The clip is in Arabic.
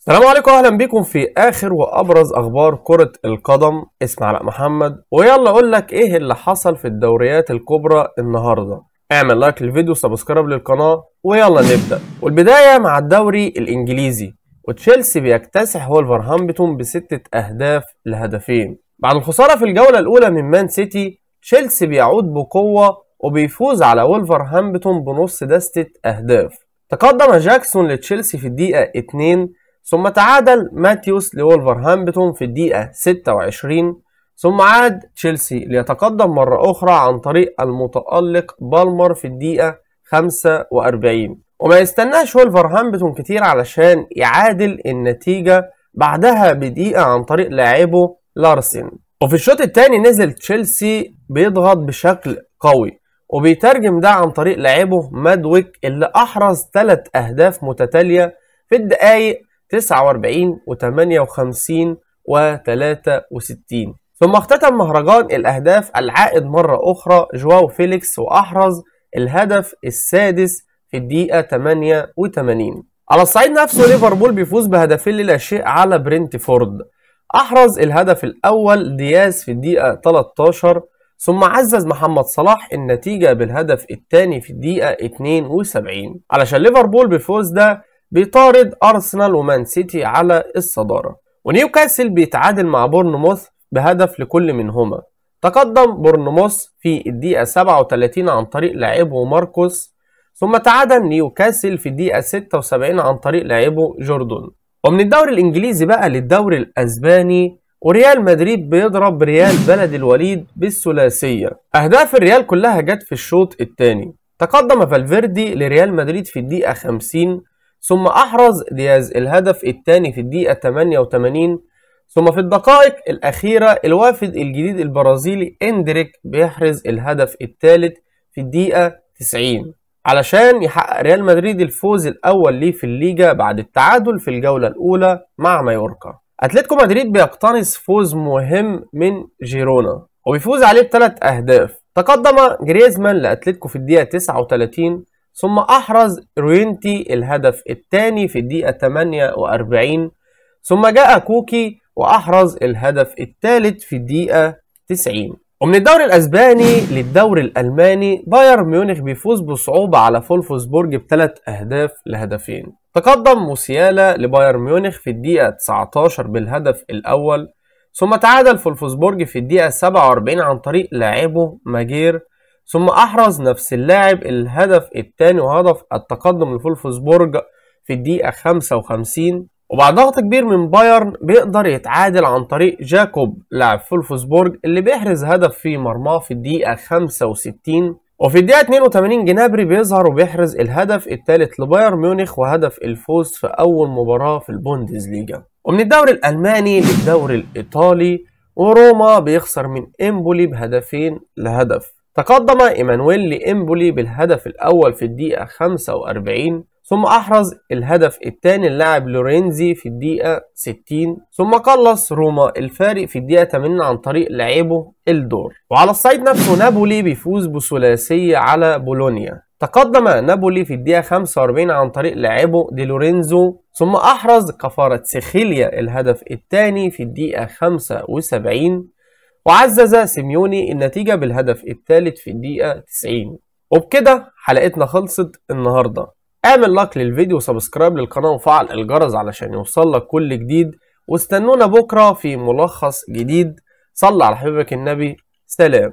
السلام عليكم، اهلا بكم في اخر وابرز اخبار كرة القدم. اسمي علاء محمد، ويلا اقول لك ايه اللي حصل في الدوريات الكبرى النهارده. اعمل لايك للفيديو وسبسكرايب للقناة ويلا نبدأ. والبداية مع الدوري الانجليزي، وتشيلسي بيكتسح وولفرهامبتون ب6 اهداف لهدفين. بعد الخسارة في الجولة الاولى من مان سيتي، تشيلسي بيعود بقوة وبيفوز على وولفرهامبتون بنص دستة اهداف. تقدم جاكسون لتشيلسي في الدقيقة 2، ثم تعادل ماتيوس لولفرهامبتون في الدقيقة 26، ثم عاد تشيلسي ليتقدم مرة أخرى عن طريق المتألق بالمر في الدقيقة 45، وما يستناش وولفرهامبتون كتير علشان يعادل النتيجة بعدها بدقيقة عن طريق لاعبه لارسن. وفي الشوط الثاني نزل تشيلسي بيضغط بشكل قوي، وبيترجم ده عن طريق لاعبه مادويك اللي أحرز 3 أهداف متتالية في الدقايق 49 و58 و63. ثم اختتم مهرجان الأهداف العائد مرة أخرى جواو فيليكس، وأحرز الهدف السادس في الدقيقة 88. على الصعيد نفسه ليفربول بيفوز بهدفين لا شيء على برنتفورد. أحرز الهدف الأول دياز في الدقيقة 13، ثم عزز محمد صلاح النتيجة بالهدف الثاني في الدقيقة 72 علشان ليفربول بالفوز ده بيطارد أرسنال ومان سيتي على الصدارة. ونيوكاسل بيتعادل مع بورنموث بهدف لكل منهما. تقدم بورنموث في الدقيقة 37 عن طريق لاعبه ماركوس، ثم تعادل نيوكاسل في الدقيقة 76 عن طريق لاعبه جوردون. ومن الدوري الإنجليزي بقى للدوري الأسباني، وريال مدريد بيضرب ريال بلد الوليد بالثلاثية. أهداف الريال كلها جت في الشوط الثاني. تقدم فالفيردي لريال مدريد في الدقيقة 50، ثم أحرز دياز الهدف الثاني في الدقيقة 88، ثم في الدقائق الأخيرة الوافد الجديد البرازيلي إندريك بيحرز الهدف الثالث في الدقيقة 90 علشان يحقق ريال مدريد الفوز الأول ليه في الليجا بعد التعادل في الجولة الأولى مع مايوركا. أتلتيكو مدريد بيقتنص فوز مهم من جيرونا وبيفوز عليه ب3 أهداف. تقدم جريزمان لأتلتيكو في الدقيقة 39، ثم أحرز روينتي الهدف الثاني في الدقيقة 48، ثم جاء كوكي وأحرز الهدف الثالث في الدقيقة 90. ومن الدوري الأسباني للدوري الألماني، بايرن ميونخ بيفوز بصعوبة على فولفسبورج ب3 أهداف لهدفين. تقدم موسيالا لبايرن ميونخ في الدقيقة 19 بالهدف الأول، ثم تعادل فولفسبورج في الدقيقة 47 عن طريق لاعبه ماجير، ثم أحرز نفس اللاعب الهدف الثاني وهدف التقدم لفولفسبورج في الدقيقة 55. وبعد ضغط كبير من بايرن بيقدر يتعادل عن طريق جاكوب لاعب فولفسبورج اللي بيحرز هدف في مرماه في الدقيقة 65. وفي الدقيقة 82 جنابري بيظهر وبيحرز الهدف الثالث لبايرن ميونخ وهدف الفوز في أول مباراة في البوندسليجا. ومن الدوري الألماني للدوري الإيطالي، وروما بيخسر من إمبولي بهدفين لهدف. تقدم إيمانويل لإمبولي بالهدف الأول في الدقيقة 45، ثم أحرز الهدف الثاني اللاعب لورينزي في الدقيقة 60، ثم قلص روما الفارق في الدقيقة 80 عن طريق لاعبه إلدور. وعلى الصعيد نفسه نابولي بيفوز بثلاثية على بولونيا. تقدم نابولي في الدقيقة 45 عن طريق لاعبه دي لورينزو، ثم أحرز كفارة سيخيليا الهدف الثاني في الدقيقة 75، وعزز سيميوني النتيجة بالهدف الثالث في الدقيقة 90. وبكده حلقتنا خلصت النهاردة. اعمل لايك للفيديو وسبسكرايب للقناة وفعل الجرس علشان يوصلك كل جديد، واستنونا بكرة في ملخص جديد. صل على حبيبك النبي. سلام.